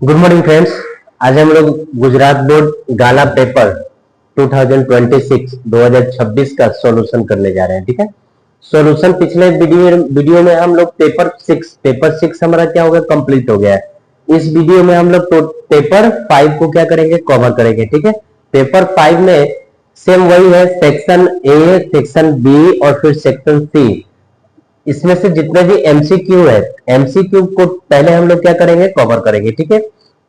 Good morning friends. आज हम लोग गुजरात बोर्ड गाला पेपर 2026 का सॉल्यूशन करने जा रहे हैं। ठीक है, सॉल्यूशन पिछले वीडियो में हम लोग पेपर सिक्स हमारा क्या हो गया, कंप्लीट हो गया है। इस वीडियो में हम लोग पेपर 5 को क्या करेंगे, कवर करेंगे। ठीक है, पेपर 5 में सेम वही है, सेक्शन ए, सेक्शन बी और फिर सेक्शन सी। इसमें से जितने भी एमसीक्यू है, एमसीक्यू को पहले हम लोग क्या करेंगे, कवर करेंगे। ठीक है,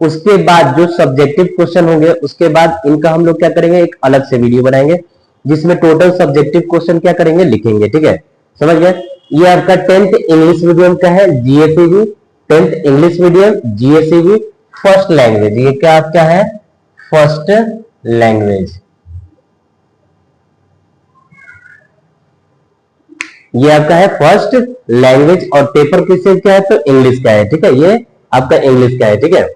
उसके बाद जो सब्जेक्टिव क्वेश्चन होंगे उसके बाद इनका हम लोग क्या करेंगे, एक अलग से वीडियो बनाएंगे जिसमें टोटल सब्जेक्टिव क्वेश्चन क्या करेंगे, लिखेंगे। ठीक है, समझ गए। ये आपका 10th इंग्लिश मीडियम का है, GSEB 10th English medium GSEB first language. ये क्या आपका है, फर्स्ट लैंग्वेज। ये आपका है फर्स्ट लैंग्वेज और पेपर किससे क्या है, तो इंग्लिश का है। ठीक है, ये आपका इंग्लिश का है। ठीक है,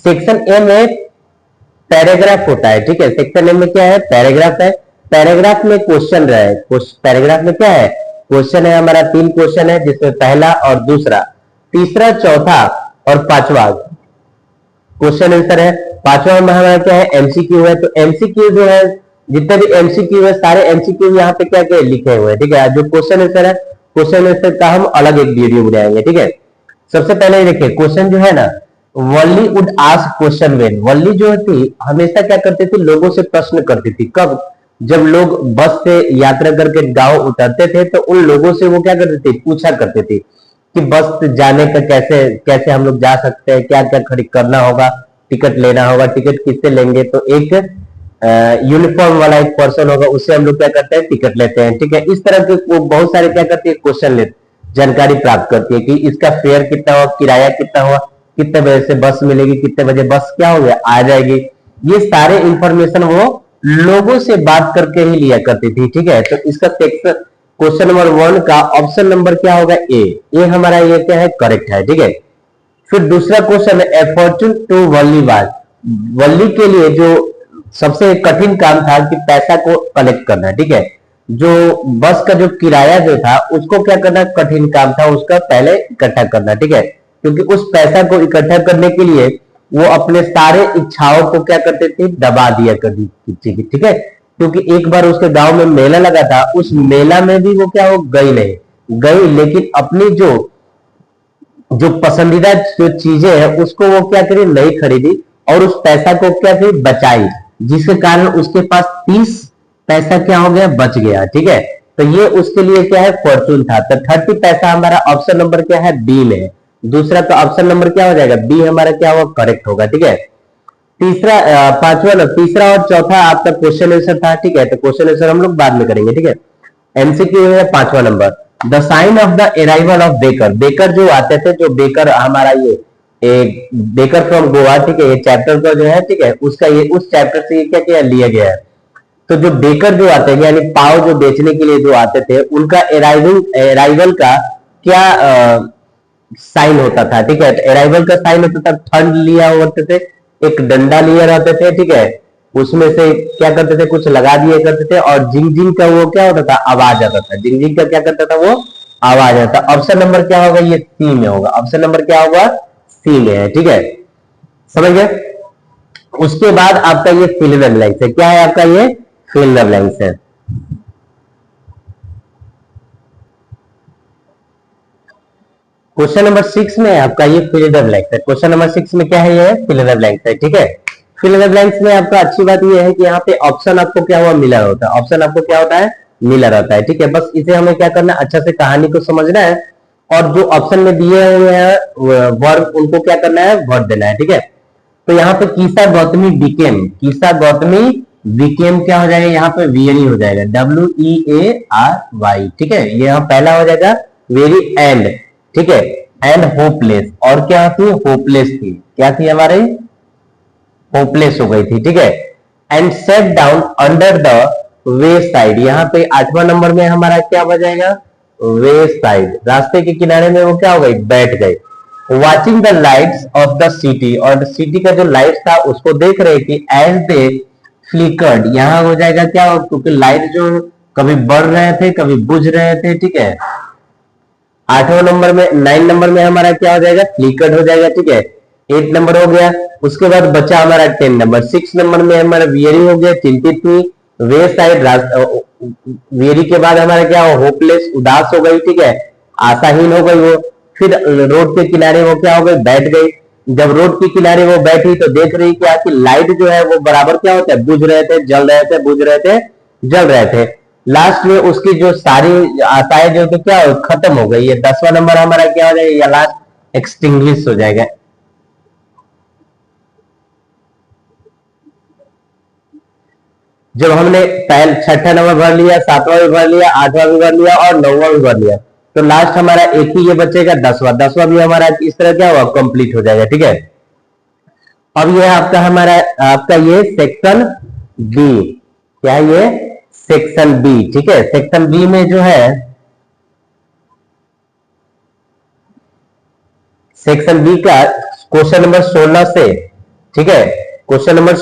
सेक्शन ए में पैराग्राफ होता है। ठीक है, सेक्शन ए में क्या है, पैराग्राफ है। पैराग्राफ में क्वेश्चन रहा है, पैराग्राफ में क्या है, क्वेश्चन है हमारा। 3 क्वेश्चन है जिसमें पहला और दूसरा, तीसरा, चौथा और 5वां क्वेश्चन आंसर है। 5वां में हमारा क्या है, एमसीक्यू है। तो एमसीक्यू जो है, जितने भी एमसीक्यू है सारे एमसीक्यू यहाँ पे क्या क्या लिखे हुए हैं। ठीक है, जो क्वेश्चन आंसर है, क्वेश्चन आंसर का हम अलग एक वीडियो बनाएंगे। ठीक है, सबसे पहले देखिए क्वेश्चन जो है ना, वल्ली वुड आस्क क्वेश्चन वेन। वल्ली जो थी हमेशा क्या करती थी, लोगों से प्रश्न करती थी। कब, जब लोग बस से यात्रा करके गांव उतरते थे तो उन लोगों से वो क्या करते थे, पूछा करते थे कि बस जाने का कैसे कैसे हम लोग जा सकते हैं, क्या क्या खरीद करना होगा, टिकट लेना होगा, टिकट किससे लेंगे। तो एक यूनिफॉर्म वाला एक पर्सन होगा, उससे हम लोग क्या करते हैं, टिकट लेते हैं। ठीक है, इस तरह के वो बहुत सारे क्या करती है, क्वेश्चन लेते, जानकारी प्राप्त करती है कि इसका फेयर कितना हुआ, किराया कितना हुआ, कितने बजे से बस मिलेगी, कितने बजे बस क्या हो गया, आ जाएगी। ये सारे इंफॉर्मेशन वो लोगों से बात करके ही लिया करती थी। ठीक है, तो इसका क्वेश्चन नंबर 1 का ऑप्शन नंबर क्या होगा, ए हमारा ये क्या है, करेक्ट है। ठीक है, फिर दूसरा क्वेश्चन है, अफॉर्चून टू वल्ली वाज। वल्ली के लिए जो सबसे कठिन काम था कि पैसा को कलेक्ट करना। ठीक है, जो बस का जो किराया जो था उसको क्या करना, कठिन काम था उसका पहले इकट्ठा करना। ठीक है, क्योंकि उस पैसा को इकट्ठा करने के लिए वो अपने सारे इच्छाओं को क्या करते थे, दबा दिया करती थी। ठीक है, क्योंकि एक बार उसके गांव में मेला लगा था, उस मेला में भी वो क्या हो गई नहीं, गई लेकिन अपनी जो जो पसंदीदा जो चीजें हैं उसको वो क्या करी, नहीं खरीदी और उस पैसा को क्या करी, बचाई, जिसके कारण उसके पास 30 पैसा क्या हो गया, बच गया। ठीक है, तो ये उसके लिए क्या है, फॉर्चून था। तो 30 पैसा हमारा ऑप्शन नंबर क्या है, बी में है। दूसरा तो ऑप्शन नंबर क्या हो जाएगा, बी हमारा क्या होगा, करेक्ट होगा। ठीक है, तीसरा तीसरा और चौथा आपका क्वेश्चन आंसर था। ठीक है, तो क्वेश्चन आंसर हम लोग बाद में करेंगे। ठीक है, एमसीक्यू है 5वां number, the sign of the arrival of baker. Baker जो आते थे, जो बेकर हमारा ये एक बेकर फ्रॉम गोवा। ठीक है, ये चैप्टर का जो है, ठीक है, उसका ये उस चैप्टर से ये क्या क्या लिया गया है। तो जो बेकर जो आते हैं यानी पाव जो बेचने के लिए जो आते थे, उनका अराइवल का क्या साइन होता था। ठीक है, अराइवल का साइन होता था, फंड लिया होते थे, एक डंडा लिया रहते थे। ठीक है, उसमें से क्या करते थे, कुछ लगा दिए करते थे और जिंग जिंग का वो क्या होता था, आवाज आता था। जिंग जिंग का क्या करता था, वो आवाज आता। ऑप्शन नंबर क्या होगा, ये सी में होगा। ऑप्शन नंबर क्या होगा, सी में है। ठीक है, समझ गए। उसके बाद आपका ये फिल इन द ब्लैंक्स है। क्या है आपका, ये फिल इन द ब्लैंक्स है। क्वेश्चन नंबर 6 में आपका ये फिल इन द ब्लैंक्स है। क्वेश्चन नंबर 6 में क्या है, ये फिल इन द ब्लैंक्स है। ठीक है, फिल इन द ब्लैंक्स में आपका अच्छी बात ये है कि यहाँ पे ऑप्शन आपको क्या हुआ, मिला होता है। ऑप्शन आपको क्या होता है, मिला रहता है। ठीक है, बस इसे हमें क्या करना है, अच्छा से कहानी को समझना है और जो ऑप्शन में दिए हुए हैं वर्ब, उनको क्या करना है, वर्ब देना है। ठीक है, तो यहाँ पे कीसा गौतमी बिकेम, कीसा गौतमी बिकेम क्या हो जाएगा, यहाँ पे वीएनई हो जाएगा, WEARY। ठीक है, ये यहाँ पहला हो जाएगा वेरी एंड। ठीक है, एंड होपलेस, और क्या थी, होपलेस थी। क्या थी हमारे, होपलेस हो गई थी। ठीक है, and set down under the way side. यहाँ पे 8वां नंबर में हमारा क्या हो जाएगा, वे साइड, रास्ते के किनारे में वो क्या हो गई, बैठ गए। Watching the lights off the city, और सिटी का जो लाइट था उसको देख रहे कि एज दे फ्लिकर्ड, यहाँ हो जाएगा क्या, क्योंकि लाइट जो कभी बढ़ रहे थे कभी बुझ रहे थे। ठीक है, 8वां नंबर में 9 नंबर में हमारा क्या हो जाएगा, फ्लिकर्ड हो जाएगा। ठीक है, 8 नंबर हो गया। उसके बाद बचा हमारा 10 नंबर। 6 नंबर में हमारा वियरी हो गया, चिंतित, वे साइड, वियरी के बाद हमारा क्या हो, होपलेस, उदास हो गई, ठीक है, आशाहीन हो गई वो। फिर रोड के किनारे वो क्या हो गई, बैठ गई। जब रोड के किनारे वो बैठी तो देख रही क्या कि लाइट जो है वो बराबर क्या होता है, बुझ रहे थे, जल रहे थे, बुझ रहे थे, जल रहे थे। लास्ट में उसकी जो सारी आशाएं जो क्या खत्म हो गई। ये 10वां नंबर हमारा क्या हो जाएगा, या लास्ट एक्सटिंग्विश हो जाएगा। जब हमने पहले 6ठा नंबर भर लिया, 7वां भी भर लिया, 8वां भी भर लिया और 9वां भी भर लिया, तो लास्ट हमारा एक ही ये बचेगा 10वां। 10वां भी हमारा इस तरह क्या हुआ, कंप्लीट हो जाएगा, ठीक है। अब ये आपका हमारा आपका ये सेक्शन बी, क्या है ये, सेक्शन बी, ठीक है। सेक्शन बी में जो है, सेक्शन बी का क्वेश्चन नंबर 16 से, ठीक है, क्वेश्चन नंबर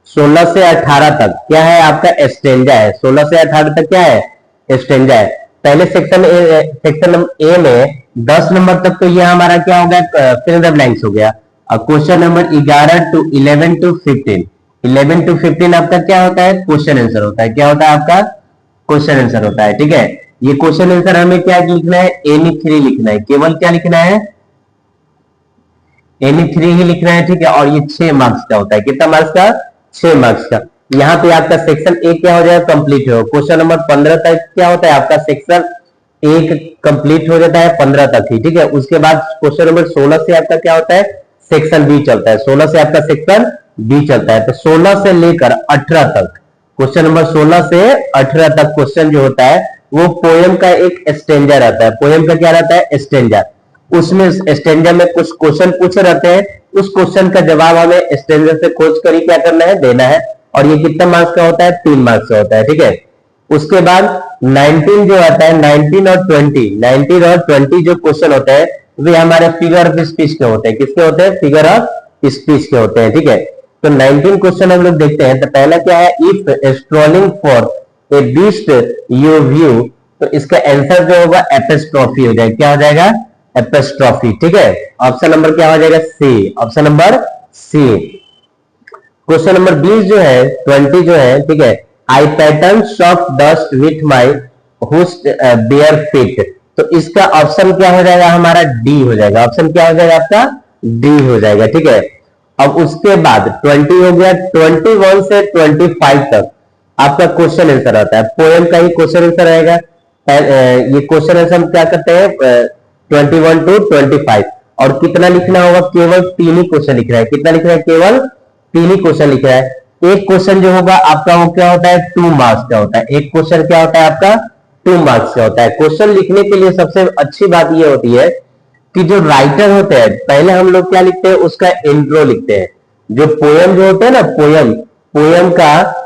16 से 18 तक क्या है आपका स्टेंजा है। 16 से 18 तक क्या है, स्टेंजा है। पहले सेक्शन ए में 10 नंबर तक तो ये हमारा क्या हो गया, फिल द ब्लैंक्स हो गया। और question number 11 to 11 to 15, 11 to 15 आपका क्या होता है, क्वेश्चन आंसर होता है। क्या होता है आपका, क्वेश्चन आंसर होता है, ठीक है। ये क्वेश्चन आंसर हमें क्या लिखना है, एनी 3 लिखना है, केवल क्या लिखना है, एनी 3 ही लिखना है, ठीक है। और ये 6 मार्क्स का होता है, कितना मार्क्स का, 6 मार्क्स का। यहाँ पे आपका सेक्शन ए क्या हो जाएगा, कंप्लीट हो। क्वेश्चन नंबर 15 तक क्या होता है आपका, सेक्शन एक कंप्लीट हो जाता है 15 तक ही, ठीक है। उसके बाद क्वेश्चन नंबर 16 से आपका क्या होता है, सेक्शन बी चलता है। 16 से आपका सेक्शन बी चलता है। तो 16 से लेकर 18 तक, क्वेश्चन नंबर 16 से 18 तक क्वेश्चन जो होता है वो पोयम का एक स्टेंजा रहता है। पोयम का क्या रहता है, स्टेंजा। उसमें स्टेंजा में कुछ क्वेश्चन पूछे रहते हैं, उस क्वेश्चन का जवाब हमें स्टेंजा से खोज कर क्या करना है, देना है। और ये कितना मार्क्स का होता है, 3 मार्क्स का होता है, ठीक है। उसके बाद 19 जो आता है, 19 और 20 जो क्वेश्चन होते हैं वे हमारे फिगर ऑफ स्पीच के होते हैं। किसके होते हैं, फिगर ऑफ स्पीच के होते हैं, ठीक है। तो 19 क्वेश्चन हम लोग देखते हैं। तो पहला क्या है, if strolling for a beast you view, तो इसका आंसर जो होगा एपिस्ट्रॉफी हो जाएगा। क्या हो जाएगा, एपिस्ट्रॉफी, ठीक है। ऑप्शन नंबर क्या हो जाएगा, C, option number C. Question number 20 जो है, 20 जो है, ठीक है, I pattern soft dust with my bare feet, तो इसका ऑप्शन क्या हो जाएगा हमारा, डी हो जाएगा। ऑप्शन क्या हो जाएगा आपका, डी हो जाएगा, ठीक है। अब उसके बाद 20 हो गया। 21 से 25 तक आपका क्वेश्चन आंसर आता है, पोएम का ही क्वेश्चन आंसर रहेगा। ये क्वेश्चन आंसर हम क्या करते हैं, 21 टू 25। और कितना लिखना होगा, केवल 3 ही क्वेश्चन लिख रहा है। कितना लिख रहा है, केवल 3 ही क्वेश्चन लिख रहा है। एक क्वेश्चन जो होगा आपका वो क्या होता है, 2 मार्क्स का होता है। एक क्वेश्चन क्या होता है आपका, 2 मार्क्स का होता है। क्वेश्चन लिखने के लिए सबसे अच्छी बात ये होती है कि जो राइटर होते हैं, पहले हम लोग क्या लिखते हैं, उसका इंट्रो लिखते हैं। जो पोयम जो होते हैं ना, पोयम का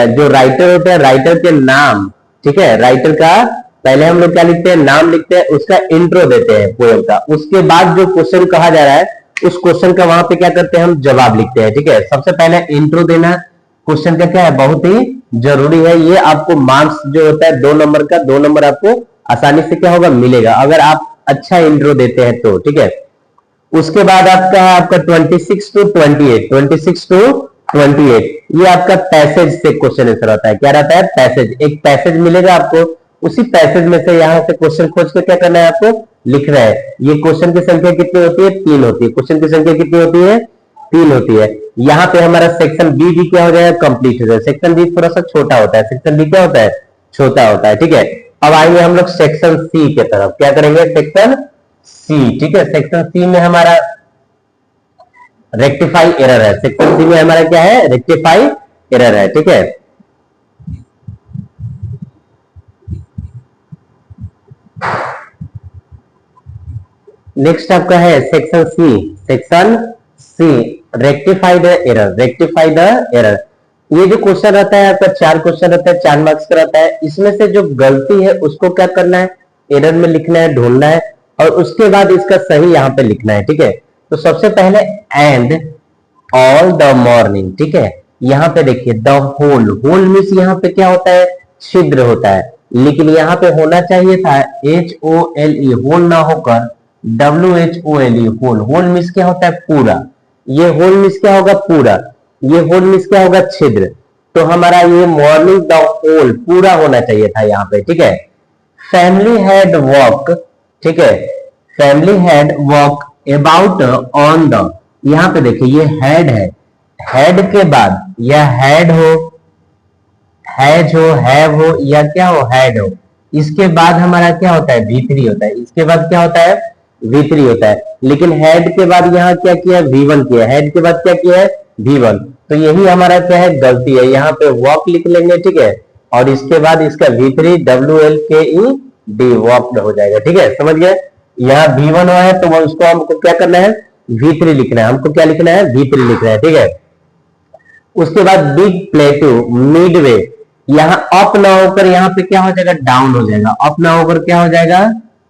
जो राइटर होते हैं, राइटर के नाम, ठीक है, राइटर का पहले हम लोग क्या लिखते हैं, नाम लिखते हैं, उसका इंट्रो देते हैं पोयम का। उसके बाद जो क्वेश्चन कहा जा रहा है उस क्वेश्चन का वहां पे क्या करते हैं, हम जवाब लिखते हैं, ठीक है। सबसे पहले इंट्रो देना क्वेश्चन का क्या है, बहुत ही जरूरी है। ये आपको मार्क्स जो होता है 2 नंबर का, 2 नंबर आपको आसानी से क्या होगा, मिलेगा, अगर आप अच्छा इंट्रो देते हैं तो, ठीक है। उसके बाद आपका 26 टू 28, 26 टू 28 ये आपका पैसेज से क्वेश्चन आंसर होता है। क्या रहता है, पैसेज। एक पैसेज मिलेगा आपको, उसी पैसेज में से यहां से क्वेश्चन खोज के क्या करना है, आपको लिखना है। ये क्वेश्चन की संख्या कितनी होती है, 3 होती है। क्वेश्चन की संख्या कितनी होती है, 3 होती है। यहाँ पे हमारा सेक्शन बी भी क्या हो जाएगा, कंप्लीट हो जाएगा। सेक्शन बी थोड़ा सा छोटा होता है, सेक्शन बी क्या होता है, छोटा होता है, ठीक है। अब आएंगे हम लोग सेक्शन सी के तरफ। क्या करेंगे, सेक्शन सी, ठीक है। सेक्शन सी में हमारा रेक्टिफाई एरर है। सेक्शन सी में हमारा क्या है, रेक्टिफाई एरर है, ठीक है। नेक्स्ट आपका है section C. Section C, rectify the error, rectify the error. ये जो क्वेश्चन रहता है आपका 4 क्वेश्चन रहता है, 4 मार्क्स का रहता है। इसमें से जो गलती है उसको क्या करना है, एरर में लिखना है, ढूंढना है, और उसके बाद इसका सही यहां पे लिखना है, ठीक है। तो सबसे पहले एंड ऑल द मॉर्निंग, ठीक है। यहाँ पे देखिए द होल, होल मीन्स यहाँ पे क्या होता है, छिद्र होता है, लेकिन यहाँ पे होना चाहिए था HOLE, होल ना होकर WHOLE, होल। होल मीन्स क्या होता है? पूरा। ये होल मीन्स क्या होगा? पूरा। ये होल मीन्स क्या होगा? छिद्र। तो हमारा ये मॉर्निंग द होल पूरा होना चाहिए था यहाँ पे, ठीक है। फैमिली हैड वॉक, ठीक है, family had walk about on the, यहाँ पे देखिए ये हैड है, हैड के बाद या हैड हो, हैज हो, हैव हो, या क्या हो? हैड हो। इसके बाद हमारा क्या होता है? V3 होता है। इसके बाद क्या होता है? V3 होता है। लेकिन हेड के बाद यहाँ क्या किया? V1 किया। हेड के बाद क्या किया है? V1। तो यही हमारा क्या है? गलती है। यहाँ पे वॉक लिख लेंगे, ठीक है, और इसके बाद इसका V3 WLKED वॉक्ड हो जाएगा, ठीक है, समझ गए। यहाँ V1 हुआ है तो उसको हमको क्या करना है? V3 लिखना है। हमको क्या लिखना है? V3 लिखना है, ठीक है। उसके बाद बिग प्लेटू, मिडवे, यहाँ अप ना होकर यहाँ पे क्या हो जाएगा? डाउन हो जाएगा। अप ना होकर क्या हो जाएगा?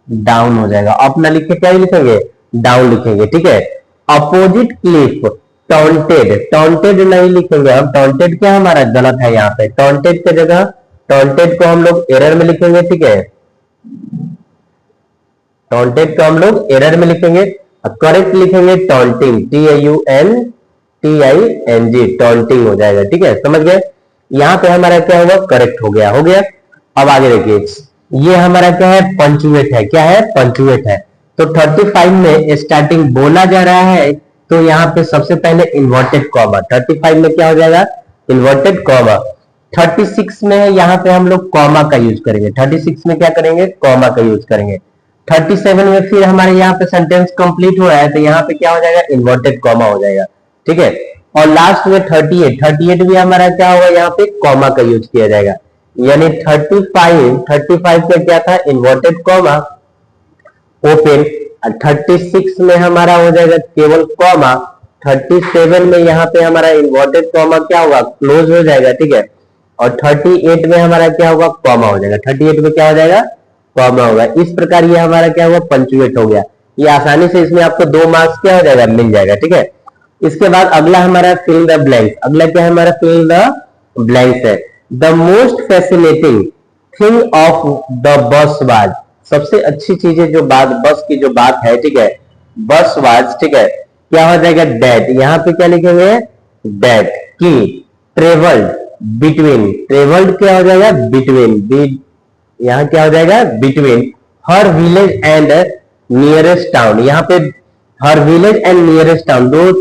डाउन हो जाएगा। अप ना लिखे क्या लिखेंगे? डाउन लिखेंगे, ठीक है। अपोजिट क्लिफ, टॉन्टेड, टॉन्टेड नहीं लिखेंगे हम। टॉन्टेड क्या हमारा गलत है यहाँ पे। टॉन्टेड की जगह टॉन्टेड को हम लोग एरर में लिखेंगे, ठीक है। टॉन्टेड को हम लोग एरर में लिखेंगे। करेक्ट लिखेंगे टॉन्टिंग, TAUNTING, टॉन्टिंग हो जाएगा, ठीक है, समझ गए। यहाँ पे हमारा क्या हुआ? करेक्ट हो गया, हो गया। अब आगे देखिए, ये हमारा क्या है? पंचुएट है। क्या है? पंचुएट है। तो 35 में स्टार्टिंग बोला जा रहा है तो यहाँ पे सबसे पहले इन्वर्टेड कॉमा। 35 में क्या हो जाएगा? Inverted comma. 36 में यहाँ पे हम लोग कॉमा का यूज करेंगे। 36 में क्या करेंगे? कॉमा का यूज करेंगे। 37 में फिर हमारे यहाँ पे सेंटेंस कंप्लीट हो रहा है तो यहाँ पे क्या हो जाएगा? इन्वर्टेड कॉमा हो जाएगा, ठीक है। और लास्ट में 38 भी हमारा क्या होगा? यहाँ पे कॉमा का यूज किया जाएगा। यानी 35 में क्या था? Inverted comma, open. 36 में हमारा हो जाएगा केवल कॉमा। 37 में यहाँ पे हमारा इन्वर्टेड कॉमा क्या होगा? क्लोज हो जाएगा, ठीक है। और 38 में हमारा क्या होगा? कॉमा हो जाएगा। 38 में क्या हो जाएगा? कॉमा होगा। इस प्रकार ये हमारा क्या हुआ? पंचुएट हो गया। ये आसानी से इसमें आपको 2 मार्क्स क्या हो जाएगा? मिल जाएगा, ठीक है। इसके बाद अगला हमारा फिल द ब्लैंक्स। अगला क्या है हमारा? फिल द ब्लैंक्स है। The most fascinating thing of the bus was, सबसे अच्छी चीजें जो बात बस की जो बात है, ठीक है, बस वाज, ठीक है, क्या हो जाएगा? डेट। यहाँ पे क्या लिखेंगे? डेट की ट्रेवल्ड बिटवीन, ट्रेवल्ड क्या हो जाएगा? बिटवीन, यहाँ क्या हो जाएगा? Between her village and nearest town. यहाँ पे हर विलेज एंड नियरेस्ट टाउन दो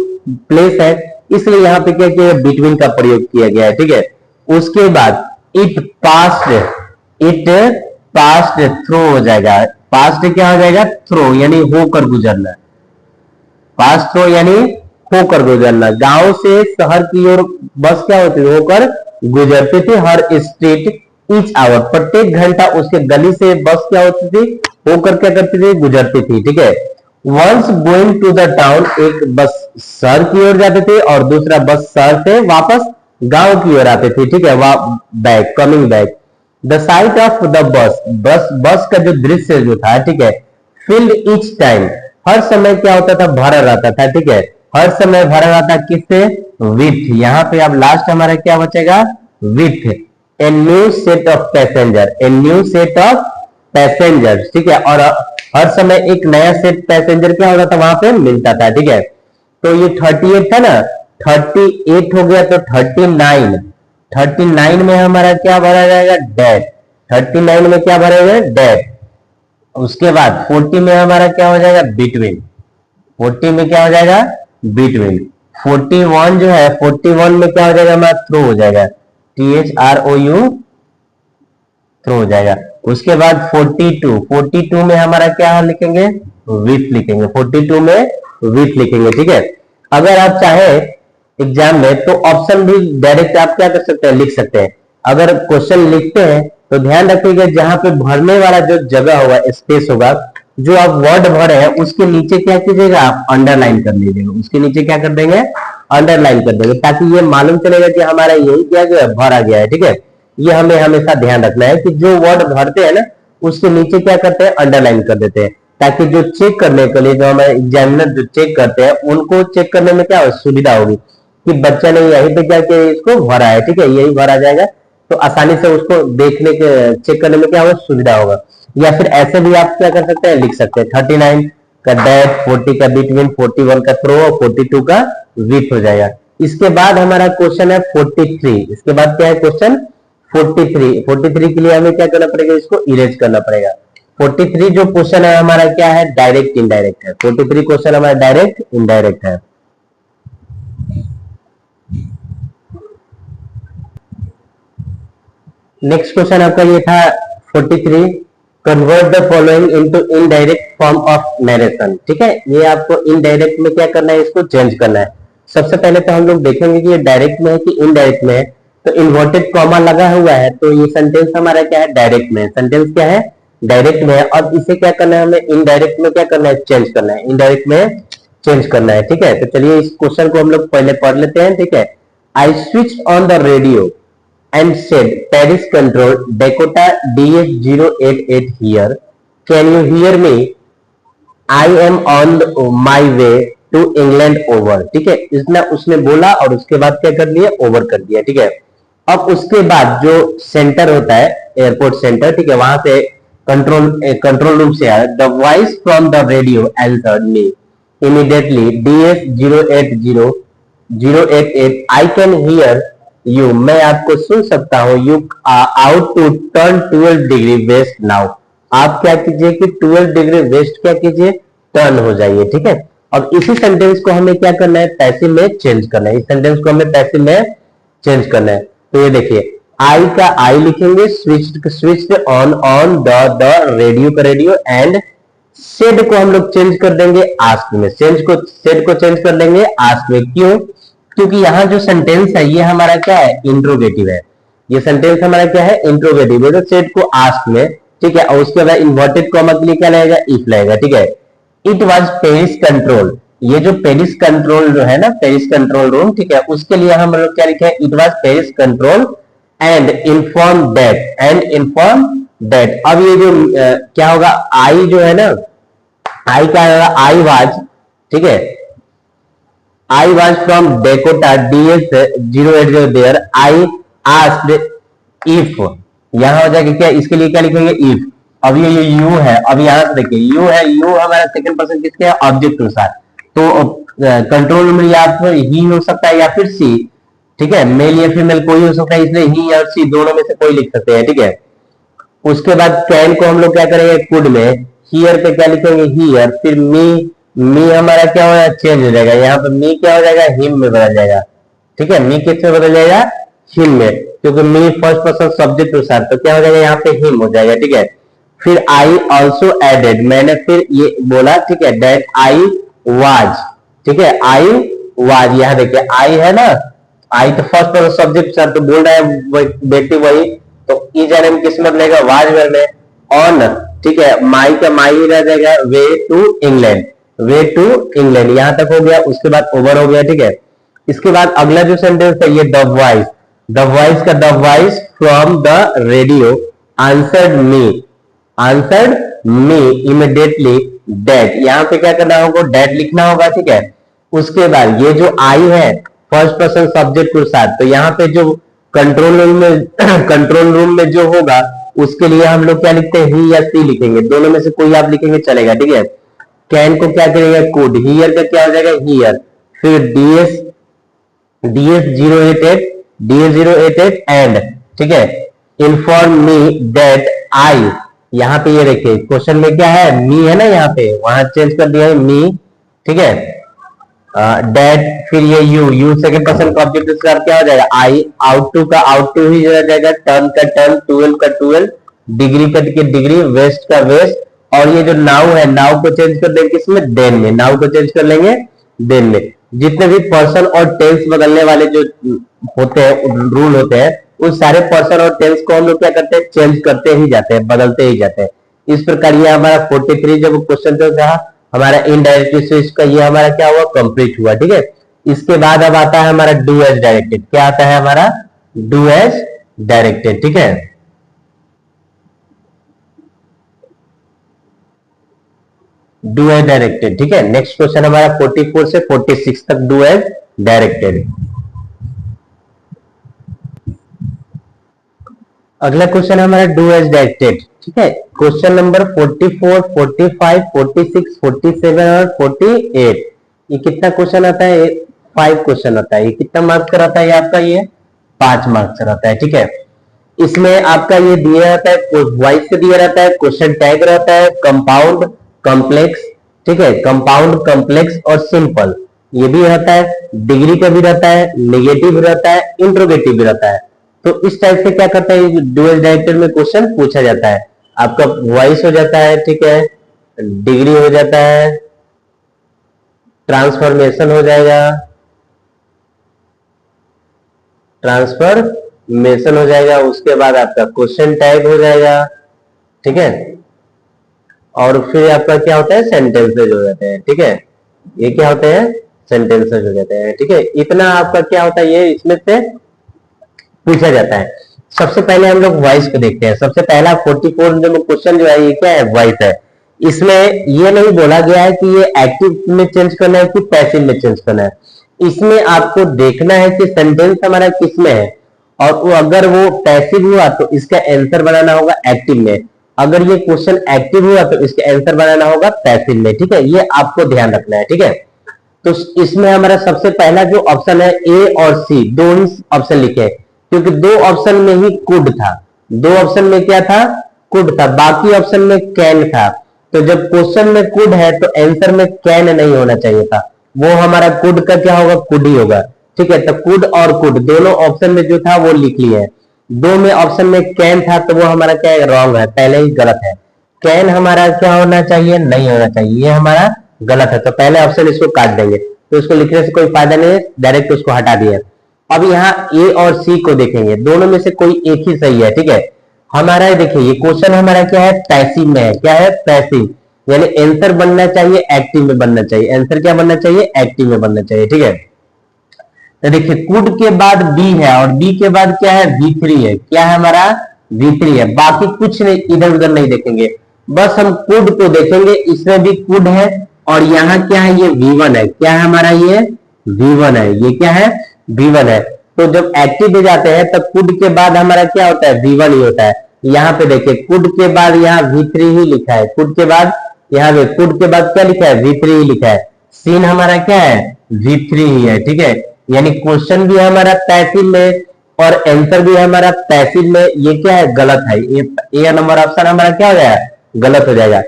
प्लेस है, इसलिए यहाँ पे क्या किया? बिटवीन का प्रयोग किया गया है, ठीक है। उसके बाद इट पास्ट थ्रू हो जाएगा। पास्ट क्या हो जाएगा? थ्रो, यानी होकर गुजरना। पास थ्रो यानी होकर गुजरना। गांव से शहर की ओर बस क्या होती थी? होकर गुजरती थी। हर स्ट्रीट ईच आवर, प्रत्येक घंटा उसके गली से बस क्या होती थी? होकर क्या करती थी? गुजरती थी, ठीक है। Once going to the town, एक बस शहर की ओर जाते थे और दूसरा बस शहर से वापस गांव की ओर आते थे, ठीक है, back, coming back. The site of the bus का जो दृश्य जो था, ठीक है, फिल्ड ईच टाइम, हर समय क्या होता था? भरा रहता था, ठीक है, हर समय भरा रहता। किससे? विथ। यहाँ पे अब लास्ट हमारा क्या बचेगा? With a new set of passenger, a new set of passenger, ठीक है। और हर समय एक नया सेट पैसेंजर क्या होता था? वहां पे मिलता था, ठीक है। तो ये 38 था ना, 38 हो गया तो 39 में हमारा क्या भरा जाएगा? डेट। 39 में क्या भरेगा? डेट। उसके बाद 40 में हमारा क्या हो जाएगा? बिटवीन। 40 में क्या हो जाएगा? बिटवीन। 41 जो है, 41 में क्या हो जाएगा? हमारा थ्रू हो जाएगा, THROU, थ्रू हो जाएगा। उसके बाद 42 में हमारा क्या लिखेंगे? विथ लिखेंगे। 42 में विथ लिखेंगे, ठीक है। अगर आप चाहे एग्जाम में तो ऑप्शन भी डायरेक्ट आप क्या कर सकते हैं? लिख सकते हैं। अगर क्वेश्चन लिखते हैं तो ध्यान रखिएगा जहां पे भरने वाला जो जगह होगा, स्पेस होगा, जो आप वर्ड भरे हैं उसके नीचे क्या कीजिएगा? आप अंडरलाइन कर लीजिएगा। उसके नीचे क्या कर देंगे? अंडरलाइन कर देंगे, ताकि ये मालूम चलेगा कि हमारा यही क्या जो है भरा गया है, ठीक है। ये हमें हमेशा ध्यान रखना है कि जो वर्ड भरते हैं ना उसके नीचे क्या करते हैं? अंडरलाइन कर देते हैं, ताकि जो चेक करने के लिए, जो हमारे एग्जामिनर जो चेक करते हैं, उनको चेक करने में क्या सुविधा होगी कि बच्चा ने यहीं पे क्या किया? इसको भरा है, ठीक है, यही भरा जाएगा। तो आसानी से उसको देखने के चेक करने में क्या होगा? सुविधा होगा। या फिर ऐसे भी आप क्या कर सकते हैं? लिख सकते हैं 39 का डेट, 40 का बिटवीन, 41 का थ्रो और 42 का विथ हो जाएगा। इसके बाद हमारा क्वेश्चन है 43। इसके बाद क्या है क्वेश्चन 43। 43 के लिए हमें क्या करना पड़ेगा, इसको इरेज करना पड़ेगा। 43 जो क्वेश्चन है हमारा क्या है, डायरेक्ट इनडायरेक्ट है। 43 क्वेश्चन हमारा डायरेक्ट इनडायरेक्ट है। नेक्स्ट क्वेश्चन आपका ये था 43, convert the following into indirect form of narration. ठीक है, ये आपको इनडायरेक्ट में क्या करना है, इसको चेंज करना है। सबसे पहले तो हम लोग देखेंगे कि ये डायरेक्ट में है कि इनडायरेक्ट में है। तो इन्वर्टेड कॉमा लगा हुआ है, तो ये सेंटेंस हमारा क्या है, डायरेक्ट में है। सेंटेंस क्या है, डायरेक्ट में है। और इसे क्या करना है, हमें इनडायरेक्ट में क्या करना है, चेंज करना है, इनडायरेक्ट में चेंज करना है। ठीक है, तो चलिए इस क्वेश्चन को हम लोग पहले पढ़ लेते हैं। ठीक है, I switch on the radio and said Paris control Dakota DS088 here. Can you hear me? I am on my way to England over. ठीक है, इसने उसने बोला और उसके बाद क्या कर लिया, ओवर कर दिया। ठीक है, अब उसके बाद जो सेंटर होता है, एयरपोर्ट सेंटर, ठीक है, वहां से कंट्रोल रूम से आया, the voice from the radio answered me immediately DS080 I can hear you, मैं आपको सुन सकता हूं। You out to turn 12 degree west now. आप क्या कीजिए कि 12 डिग्री वेस्ट क्या कीजिए, टर्न हो जाइए। ठीक है, अब इसी सेंटेंस को हमें क्या करना है, पैसिव में चेंज करना है। इस सेंटेंस को हमें पैसिव में चेंज करना है। तो ये देखिए, आई का आई लिखेंगे, स्विच्ड ऑन द रेडियो का रेडियो, एंड सेड को हम लोग चेंज कर देंगे आस्क में। सेड को चेंज कर देंगे आस्क में। क्यों, क्योंकि यहां जो सेंटेंस है ये हमारा क्या है, इंट्रोगेटिव है। ये सेंटेंस हमारा क्या है, इंट्रोगेटिव है। तो सेट को आस्क में, ठीक है, और उसके बाद इन्वर्टेड कॉमा के लिए क्या लगेगा, इफ लगेगा। ठीक है, इट वाज पेरिस कंट्रोल। ये जो पेरिस कंट्रोल जो है ना, पेरिस कंट्रोल रूम, ठीक है, उसके लिए हम लोग क्या लिखे, it was Paris control and inform that. अब ये जो क्या होगा, आई जो है ना, आई क्या होगा, आई वाज, ठीक है, I was from Dakota DS080 there. I asked if, यहां हो जाएगा क्या, इसके लिए क्या लिखेंगे, if। अब ये यू है, अब यहां से देखिए यू है, यू हमारा सेकंड पर्सन किसके है, ऑब्जेक्ट अनुसार। तो कंट्रोल रूम या तो ही हो सकता है या फिर सी। ठीक है, मेल या फीमेल कोई हो सकता है, इसलिए ही और सी दोनों में से कोई लिख सकते हैं। ठीक है, उसके बाद कैन को हम लोग क्या करेंगे, कुड में। हियर पे क्या लिखेंगे, हियर। फिर मी हमारा क्या हो जाएगा, चेंज हो जाएगा। यहाँ पे मी क्या हो जाएगा, हिम में बदल जाएगा। ठीक है, मी किस में बदल जाएगा, हिम में, क्योंकि मी फर्स्ट पर्सन सब्जेक्ट अनुसार, तो क्या हो जाएगा, यहाँ पे हिम हो जाएगा। ठीक है, फिर आई ऑल्सो एडेड, मैंने फिर ये बोला, ठीक है, दैट आई वाज। ठीक है, आई वाज, यहाँ देखिए आई है ना, आई तो फर्स्ट पर्सन सब्जेक्ट सर, तो बोल रहा है व्यक्ति वही, तो ई जाने में किस में बनेगा, वाज में, ऑन। ठीक है, माई का माई रह जाएगा, way to England, way to England, यहां तक हो गया। उसके बाद ओवर हो गया। ठीक है, इसके बाद अगला जो सेंटेंस है ये द वॉइस का, the voice from the radio answered me immediately डेट। यहां पे क्या करना होगा, डेट लिखना होगा। ठीक है, उसके बाद ये जो आई है फर्स्ट पर्सन सब्जेक्ट के साथ, तो यहाँ पे जो कंट्रोल रूम में जो होगा उसके लिए हम लोग क्या लिखते हैं, ही या सी लिखेंगे, दोनों में से कोई आप लिखेंगे चलेगा। ठीक है, कैन को क्या करेगा, कुड। हियर का क्या हो जाएगा, हियर। फिर DS088 एंड, ठीक है, इन्फॉर्म मी दैट आई। यहाँ पे ये देखिए क्वेश्चन में क्या है, मी है ना, यहाँ पे, वहां चेंज कर दिया है मी। ठीक है, डेट, फिर ये यू सेकंड पर्सन का ऑब्जेक्ट इसका क्या हो जाएगा, आई। आउट टू का आउट टू ही रह जाएगा, टर्न का टर्न, 12 का 12, डिग्री का डिग्री, वेस्ट का वेस्ट। और ये जो नाउ है, नाउ को चेंज कर देंगे किसमें, देन में। नाउ को चेंज कर लेंगे देन में। जितने भी पर्सन और टेंस बदलने वाले जो होते हैं, रूल होते हैं, उस सारे पर्सन और टेंस को हम लोग क्या करते हैं, चेंज करते ही जाते हैं, बदलते ही जाते हैं। इस प्रकार ये हमारा 43 जब क्वेश्चन था हमारा इनडायरेक्ट स्विच का, ये हमारा क्या हुआ, कंप्लीट हुआ। ठीक है, इसके बाद अब आता है हमारा डू एज डायरेक्टेड। क्या आता है हमारा, डू एज डायरेक्टेड। ठीक है, डू एज डायरेक्टेड। ठीक है, नेक्स्ट क्वेश्चन हमारा 44 से 46 तक डू एज डायरेक्टेड। अगला क्वेश्चन हमारा डू एज डायरेक्टेड, ठीक है। क्वेश्चन नंबर 44, 45, 46, 47 और 48, ये कितना क्वेश्चन आता है? 5 क्वेश्चन आता है। ये कितना मार्क्स का रहता है? ये आपका ये 5 मार्क्स का रहता है, ठीक है। इसमें आपका ये दिया रहता है, वॉइस से दिया रहता है, क्वेश्चन टैग रहता है, कंपाउंड, कॉम्प्लेक्स, ठीक है, कंपाउंड, कॉम्प्लेक्स और सिंपल, ये भी रहता है। डिग्री का भी रहता है, नेगेटिव भी रहता है, इंट्रोगेटिव भी रहता है। तो इस टाइप से क्या करता है, डुअल डायरेक्टर में क्वेश्चन पूछा जाता है। आपका वॉइस हो जाता है, ठीक है, डिग्री हो जाता है, ट्रांसफॉर्मेशन हो जाएगा, ट्रांसफॉर्मेशन हो जाएगा, उसके बाद आपका क्वेश्चन टाइप हो जाएगा, ठीक है, और फिर आपका क्या होता है, सेंटेंसेज हो जाते हैं, ठीक है। ये क्या होते हैं? सेंटेंसेज हो जाते हैं, ठीक है। इतना आपका क्या होता है, ये इसमें से पूछा जाता है। सबसे पहले हम लोग वॉइस को देखते हैं। सबसे पहला 44 नंबर क्वेश्चन जो है, ये क्या है? वॉइस है। इसमें ये नहीं बोला गया है कि ये एक्टिव में चेंज करना है कि पैसिव में चेंज करना है। इसमें आपको देखना है कि सेंटेंस हमारा किस में है, और वो अगर वो पैसिव हुआ तो इसका आंसर बनाना होगा एक्टिव में, अगर ये क्वेश्चन एक्टिव हुआ तो इसका आंसर बनाना होगा पैसिव में, ठीक है। ये आपको ध्यान रखना है, ठीक है। तो इसमें हमारा सबसे पहला जो ऑप्शन है, ए और सी, दो ही ऑप्शन लिखे हैं, क्योंकि दो ऑप्शन में ही कुड था। दो ऑप्शन में क्या था? कुड था, बाकी ऑप्शन में कैन था। तो जब क्वेश्चन में कुड है तो आंसर में कैन नहीं होना चाहिए था, वो हमारा कुड का क्या होगा? कुड ही होगा, ठीक है। तो कुड और कुड दोनों ऑप्शन में जो था वो लिख लिया है। दो में ऑप्शन में कैन था तो वो हमारा क्या है? रॉन्ग है, पहले ही गलत है। कैन हमारा क्या होना चाहिए? नहीं होना चाहिए, ये हमारा गलत है। तो पहले ऑप्शन इसको काट देंगे, तो इसको लिखने से कोई फायदा नहीं है, डायरेक्ट उसको हटा दिया। अब यहाँ ए और सी को देखेंगे, दोनों में से कोई एक ही सही है, ठीक है। हमारा देखिए, ये क्वेश्चन हमारा क्या है? पैसिव में है। क्या है? पैसिव, यानी आंसर बनना चाहिए एक्टिव में बनना चाहिए। आंसर क्या बनना चाहिए? एक्टिव में बनना चाहिए, ठीक है। तो देखिए, कुड के बाद बी है और बी के बाद क्या है? V3 है। क्या है हमारा? V3 है। बाकी कुछ नहीं, इधर उधर नहीं देखेंगे, बस हम कुड को देखेंगे। इसमें भी कुड है और यहाँ क्या है? ये V1 है। क्या है हमारा? ये V1 है। ये क्या है? V1 है। तो जब एक्टिव हो जाते हैं तब कुड के बाद हमारा क्या होता है? V1 ही होता है। यहाँ पे देखिए, कुड के बाद यहाँ V3 ही लिखा है। कुड के बाद यहाँ पे कुड के बाद क्या लिखा है? V3 ही लिखा है। सीन हमारा क्या है? V3 ही है, ठीक है। यानी क्वेश्चन भी हमारा पैसिव में और आंसर भी हमारा पैसिव में। ये क्या है? गलत है। ये नंबर ऑप्शन हमारा क्या हो जाएगा? गलत हो जाएगा।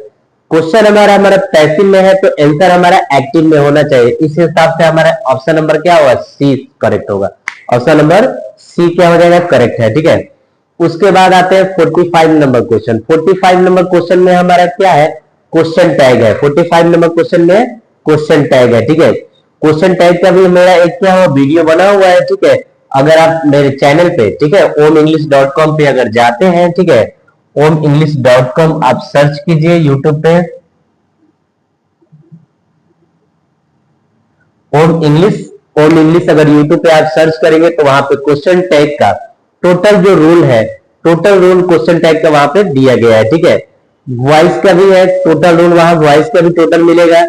क्वेश्चन हमारा पैसिव में है तो आंसर हमारा एक्टिव में होना चाहिए। इस हिसाब से हमारा ऑप्शन नंबर क्या होगा? सी करेक्ट होगा। ऑप्शन नंबर सी क्या हो जाएगा? करेक्ट है, ठीक है। उसके बाद आते हैं 45 नंबर क्वेश्चन। 45 नंबर क्वेश्चन में हमारा क्या है? क्वेश्चन टैग है। 45 नंबर क्वेश्चन में क्वेश्चन टैग है, ठीक है। क्वेश्चन टैग का भी मेरा एक क्या हुआ? वीडियो बना हुआ है, ठीक है। अगर आप मेरे चैनल पे, ठीक है, omenglish.com पे अगर जाते हैं, ठीक है, omenglish.com आप सर्च कीजिए यूट्यूब पे, ओम इंग्लिश अगर यूट्यूब पे आप सर्च करेंगे तो वहां पे क्वेश्चन टैग का टोटल जो रूल है, टोटल रूल क्वेश्चन टैग का वहां पे दिया गया है, ठीक है। वॉइस का भी है टोटल रूल, वहां वॉइस का भी टोटल मिलेगा,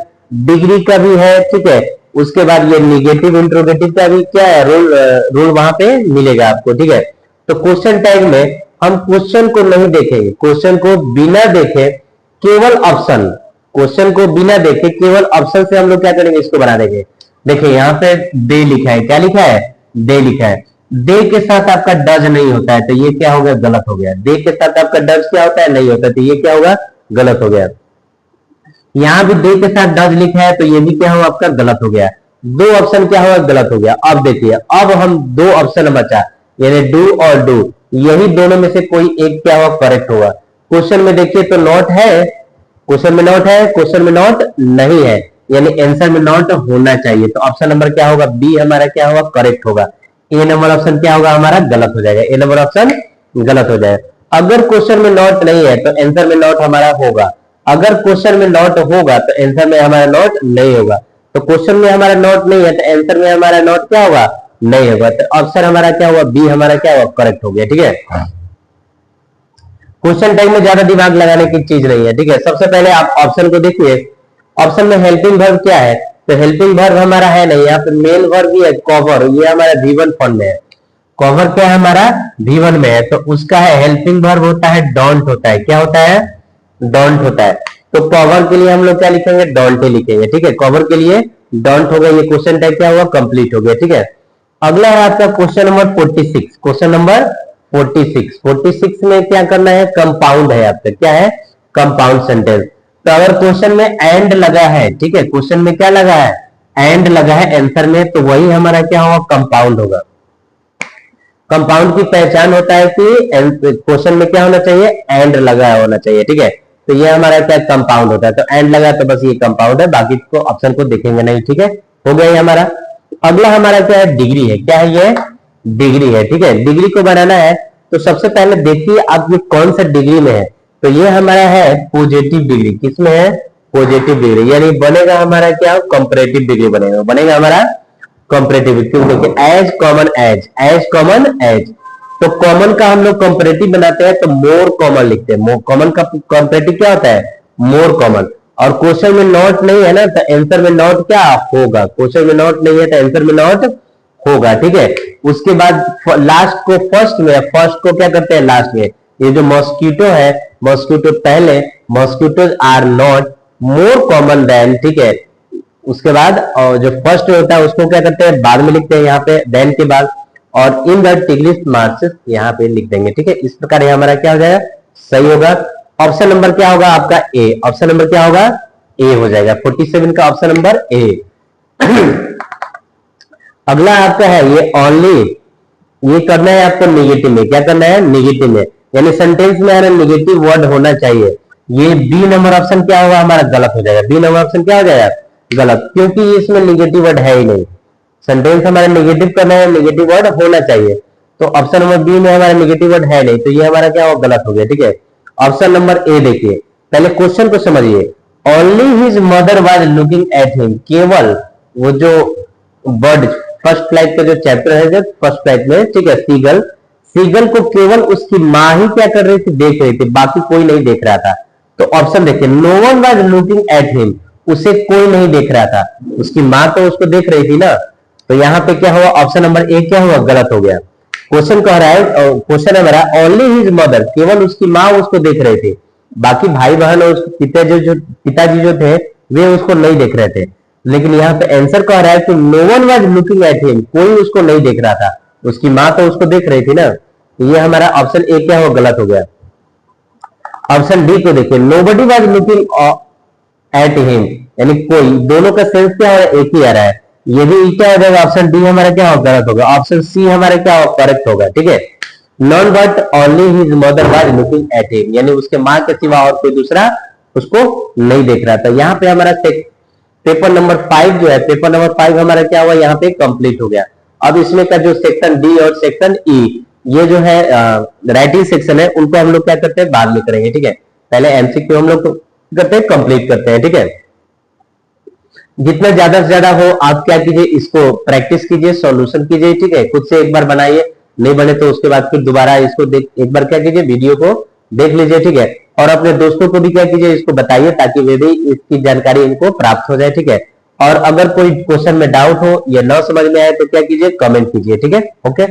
डिग्री का भी है, ठीक है। उसके बाद ये निगेटिव इंट्रोगेटिव का भी क्या है? रूल वहां पे मिलेगा आपको, ठीक है। तो क्वेश्चन टैग में हम क्वेश्चन को नहीं देखेंगे, क्वेश्चन को बिना देखे केवल ऑप्शन, क्वेश्चन को बिना देखे केवल ऑप्शन से हम लोग क्या करेंगे? इसको बना देंगे। देखिए यहाँ पे दे लिखा है। क्या लिखा है? दे लिखा है। दे के साथ आपका डज नहीं होता है तो ये क्या हो गया? गलत हो गया। दे के साथ आपका डज क्या होता है? नहीं होता, तो ये क्या होगा? गलत हो गया। यहाँ भी दे के साथ डज लिखा है तो ये भी क्या हो? आपका गलत हो गया। दो ऑप्शन क्या होगा? गलत हो गया। अब देखिए, अब हम दो ऑप्शन बचा, यानी डू और डू, यही दोनों में से कोई एक क्या होगा? करेक्ट होगा। क्वेश्चन में देखिए तो नॉट है, क्वेश्चन में नॉट है, क्वेश्चन में नॉट नहीं है, यानी आंसर में नॉट होना चाहिए। तो ऑप्शन नंबर क्या होगा? बी हमारा क्या होगा? करेक्ट होगा। ए नंबर ऑप्शन क्या होगा? हमारा गलत हो जाएगा। ए नंबर ऑप्शन गलत हो जाएगा। अगर क्वेश्चन में नॉट नहीं है तो आंसर में नॉट हमारा होगा, अगर क्वेश्चन में नॉट होगा तो आंसर में हमारा नॉट नहीं होगा। तो क्वेश्चन में हमारा नॉट नहीं है तो आंसर में हमारा नॉट क्या होगा? नहीं होगा। तो ऑप्शन हमारा क्या होगा? बी हमारा क्या होगा? करेक्ट हो गया, ठीक है। क्वेश्चन टैग में ज्यादा दिमाग लगाने की चीज नहीं है, ठीक है। सबसे पहले आप ऑप्शन को देखिए। ऑप्शन में हेल्पिंग वर्ब क्या है? तो हेल्पिंग वर्ब हमारा है नहीं, यहाँ पे मेन वर्ब भी है, कवर, ये हमारा V1 फॉर्म में है। कवर क्या है हमारा V1 में है, तो उसका है हेल्पिंग वर्ब होता है डोंट होता है, क्या होता है डोंट होता है। तो कवर के लिए हम लोग क्या लिखेंगे डोंट ही लिखेंगे, ठीक है। कवर के लिए डोंट हो गया, ये क्वेश्चन टाइप क्या हुआ कंप्लीट हो गया, ठीक है। अगला है आपका क्वेश्चन नंबर 46, क्वेश्चन नंबर 46। 46 में क्या करना है कंपाउंड है आपका, क्या है कंपाउंड सेंटेंस। तो अगर क्वेश्चन में एंड लगा है, ठीक है, क्वेश्चन में क्या लगा है एंड लगा है आंसर में, तो वही हमारा क्या होगा कंपाउंड होगा। कंपाउंड की पहचान होता है कि क्वेश्चन में क्या होना चाहिए एंड लगा होना चाहिए, ठीक है। तो ये हमारा क्या कंपाउंड होता है, तो एंड लगा तो बस ये कंपाउंड है, बाकी को ऑप्शन को देखेंगे नहीं, ठीक है। हो गया ये हमारा। अगला हमारा क्या है डिग्री है, क्या है ये डिग्री है, ठीक है। डिग्री को बनाना है तो सबसे पहले देखिए आप ये कौन सा डिग्री में है, तो ये हमारा है पॉजिटिव डिग्री। किसमें है पॉजिटिव डिग्री, यानी बनेगा हमारा क्या कंपैरेटिव डिग्री बनेगा, बनेगा हमारा कंपैरेटिव। क्यों देखिए as common as common as, तो कॉमन का हम लोग कंपैरेटिव बनाते हैं तो मोर कॉमन लिखते हैं। कॉमन का कंपैरेटिव क्या होता है मोर कॉमन। और क्वेश्चन में नॉट नहीं है ना, तो आंसर में नॉट क्या होगा, क्वेश्चन में नॉट नहीं है तो आंसर में नॉट होगा, ठीक है। उसके बाद लास्ट को फर्स्ट में, फर्स्ट को क्या करते हैं लास्ट में। ये जो मॉस्किटो है, मॉस्किटो पहले, mosquito are not more common than, ठीक है। उसके बाद और जो फर्स्ट होता है उसको क्या करते हैं बाद में लिखते हैं यहाँ पे देन के बाद, और इन द टिग्लिस मार्क्स यहाँ पे लिख देंगे, ठीक है। इस प्रकार ये हमारा क्या हो जाएगा सही होगा। ऑप्शन नंबर क्या होगा आपका ए, ऑप्शन नंबर क्या होगा ए हो जाएगा 47 का ऑप्शन नंबर ए। अगला आपका है ये ओनली, ये करना है आपको नेगेटिव में, क्या करना है नेगेटिव में, यानी सेंटेंस में नेगेटिव वर्ड होना चाहिए। ये बी नंबर ऑप्शन क्या होगा हमारा गलत हो जाएगा, बी नंबर ऑप्शन क्या हो जाएगा गलत, क्योंकि इसमें नेगेटिव वर्ड है ही नहीं। सेंटेंस हमारा नेगेटिव करना है, नेगेटिव वर्ड होना चाहिए, तो ऑप्शन नंबर बी में हमारा नेगेटिव वर्ड है नहीं, तो ये हमारा क्या हो गलत हो गया, ठीक है। ऑप्शन नंबर ए देखिए, पहले क्वेश्चन को समझिए। Only his mother was looking at him, केवल वो जो बर्ड फर्स्ट फ्लाइट का जो चैप्टर है जो फर्स्ट फ्लाइट में, ठीक है, सीगल, सीगल को केवल उसकी माँ ही क्या कर रही थी देख रही थी, बाकी कोई नहीं देख रहा था। तो ऑप्शन देखिए no one was looking at him, उसे कोई नहीं देख रहा था, उसकी माँ तो उसको देख रही थी ना। तो यहाँ पे क्या हुआ ऑप्शन नंबर ए क्या हुआ गलत हो गया। क्वेश्चन कह रहा है, क्वेश्चन है मेरा ओनली हिज मदर, केवल उसकी माँ उसको देख रहे थे, बाकी भाई बहन और उसके पिताजी जो थे वे उसको नहीं देख रहे थे। लेकिन यहाँ पे आंसर कह रहा है कि no one was looking at him, कोई उसको नहीं देख रहा था, उसकी माँ तो उसको देख रही थी ना। तो ये हमारा ऑप्शन ए क्या हुआ गलत हो गया। ऑप्शन डी को देखिए nobody was looking at him, यानी कोई, दोनों का सेंस क्या है एक ही आ रहा है, ये भी क्या हो जाएगा ऑप्शन डी हमारा क्या हो गलत होगा। ऑप्शन सी हमारा क्या हो करेक्ट होगा, ठीक है। Non but only his mother was looking at him, यानी उसके माँ के सिवा और कोई दूसरा उसको नहीं देख रहा था। यहाँ पे हमारा पेपर नंबर 5 जो है, पेपर नंबर 5 हमारा क्या हुआ यहाँ पे कंप्लीट हो गया। अब इसमें का जो सेक्शन डी और सेक्शन ई, ये जो है राइटिंग सेक्शन है, उनको हम लोग क्या करते हैं बाद में करेंगे, ठीक है। पहले एमसीक्यू हम लोग करते हैं कंप्लीट करते हैं, ठीक है। जितना ज्यादा से ज्यादा हो आप क्या कीजिए इसको प्रैक्टिस कीजिए, सॉल्यूशन कीजिए, ठीक है। खुद से एक बार बनाइए, नहीं बने तो उसके बाद फिर दोबारा इसको एक बार क्या कीजिए वीडियो को देख लीजिए, ठीक है। और अपने दोस्तों को भी क्या कीजिए इसको बताइए ताकि वे भी इसकी जानकारी इनको प्राप्त हो जाए, ठीक है। और अगर कोई क्वेश्चन में डाउट हो या ना समझ में आए तो क्या कीजिए कमेंट कीजिए, ठीक है। ओके।